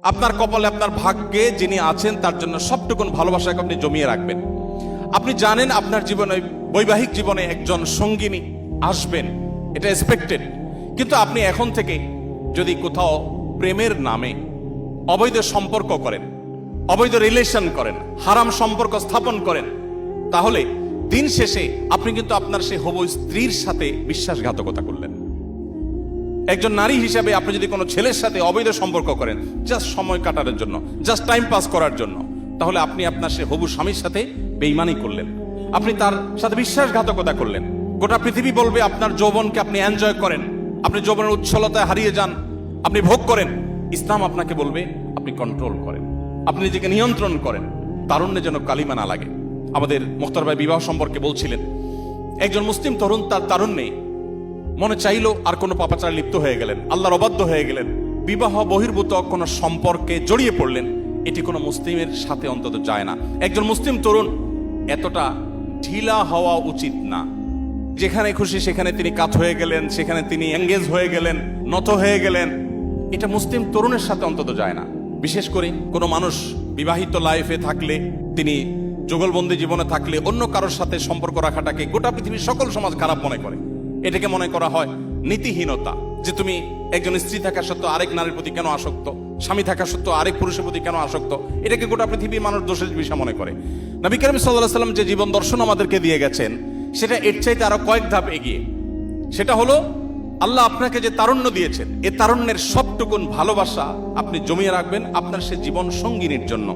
আপনার কপালে, আপনার ভাগ্যে যিনি আছেন তার জন্য সবটুকুন ভালোবাসাকে আপনি জমিয়ে রাখবেন। আপনি জানেন আপনার জীবনে, বৈবাহিক জীবনে একজন সঙ্গিনী আসবেন, এটা এক্সপেক্টেড। কিন্তু আপনি এখন থেকে যদি কোথাও প্রেমের নামে অবৈধ সম্পর্ক করেন, অবৈধ রিলেশন করেন, হারাম সম্পর্ক স্থাপন করেন, তাহলে দিন শেষে আপনি কিন্তু আপনার সেই হবু স্ত্রীর সাথে বিশ্বাসঘাতকতা করলেন। একজন নারী হিসেবে আপনি যদি কোনো ছেলের সাথে অবৈধ সম্পর্ক করেন জাস্ট সময় কাটানোর জন্য, জাস্ট টাইম পাস করার জন্য, তাহলে আপনি আপনার সে হবু স্বামীর সাথে বেঈমানি করলেন, আপনি তার সাথে বিশ্বাসঘাতকতা করলেন। গোটা পৃথিবী বলবে আপনার যৌবনকে আপনি এনজয় করেন, আপনি যৌবনের উচ্ছলতায় হারিয়ে যান, আপনি ভোগ করেন। ইসলাম আপনাকে বলবে আপনি কন্ট্রোল করেন, আপনি নিজেকে নিয়ন্ত্রণ করেন, তারুণ্যে যেন কালিমা না লাগে। আমাদের মুখতার ভাই বিবাহ সম্পর্কে বলছিলেন, একজন মুসলিম তরুণ তার তারুণ্যে মনে চাইলো আর কোনো পাপাচার লিপ্ত হয়ে গেলেন, আল্লাহর অবাধ্য হয়ে গেলেন, বিবাহ বহির্ভূত কোনো সম্পর্কে জড়িয়ে পড়লেন। এটি কোনো মুসলিমের সাথে অন্তত যায় না। একজন মুসলিম তরুণ এতটা ঢিলা হওয়া উচিত না। যেখানে খুশি সেখানে তিনি কাত হয়ে গেলেন, সেখানে তিনি এঙ্গেজ হয়ে গেলেন, নত হয়ে গেলেন, এটা মুসলিম তরুণের সাথে অন্তত যায় না। বিশেষ করে কোনো মানুষ বিবাহিত লাইফে থাকলে, তিনি যুগলবন্দি জীবনে থাকলে অন্য কারোর সাথে সম্পর্ক রাখাটাকে গোটা পৃথিবীর সকল সমাজ খারাপ মনে করে। এটাকে মনে করা হয় নীতিহীনতা, যে তুমি একজন স্ত্রী থাকা সত্ত্বেও আরেক নারীর প্রতি কেন আসক্ত, স্বামী থাকা সত্ত্বেও আরেক পুরুষের প্রতি কেন আসক্ত, এটাকে গোটা পৃথিবীর মানুষ দোষের বিষয় মনে করে। নবী করিম সাল্লাল্লাহু আলাইহি ওয়াসাল্লাম যে জীবন দর্শন আমাদেরকে দিয়ে গেছেন সেটা এর চাইতে আরো কয়েক ধাপ এগিয়ে। সেটা হলো আল্লাহ আপনাকে যে তারুণ্য দিয়েছেন, এ তারুণ্যের সবটুকুন ভালোবাসা আপনি জমিয়ে রাখবেন আপনার সে জীবন সঙ্গিনীর জন্য।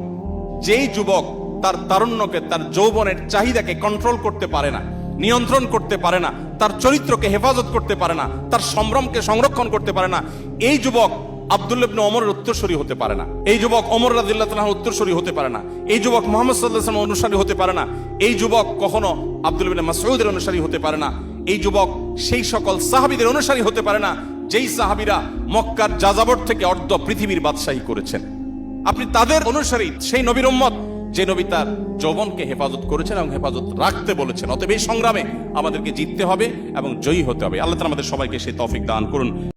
যেই যুবক তার তারুণ্যকে, তার যৌবনের চাহিদাকে কন্ট্রোল করতে পারে না, নিয়ন্ত্রণ করতে পারে না, তার চরিত্রকে হেফাজত করতে পারে না, তার সম্ভ্রমকে সংরক্ষণ করতে পারে না, এই যুবক আব্দুল্লাহ ইবনে ওমরের উত্তরসূরি হতে পারে না, এই যুবক ওমর রাদিয়াল্লাহু তাআলার উত্তরসূরি হতে পারে না, এই যুবক মুহাম্মদ সাল্লাল্লাহু আলাইহি ওয়াসাল্লামের অনুসারী হতে পারে না, এই যুবক কখনো আব্দুল্লাহ ইবনে মাসউদের অনুসারী হতে পারে না, এই যুবক সেই সকল সাহাবীদের অনুসারী হতে পারে না যেই সাহাবীরা মক্কার যাযাবর থেকে অর্ধ পৃথিবীর বাদশাহী করেছেন। আপনি তাদের অনুসারী, সেই নবীর উম্মত যে নবী তার যৌবনকে হেফাজত করেছেন এবং হেফাজত রাখতে বলেছেন। অতএব এই সংগ্রামে আমাদেরকে জিততে হবে এবং জয়ী হতে হবে। আল্লাহ তাআলা আমাদের সবাইকে সেই তৌফিক দান করুন।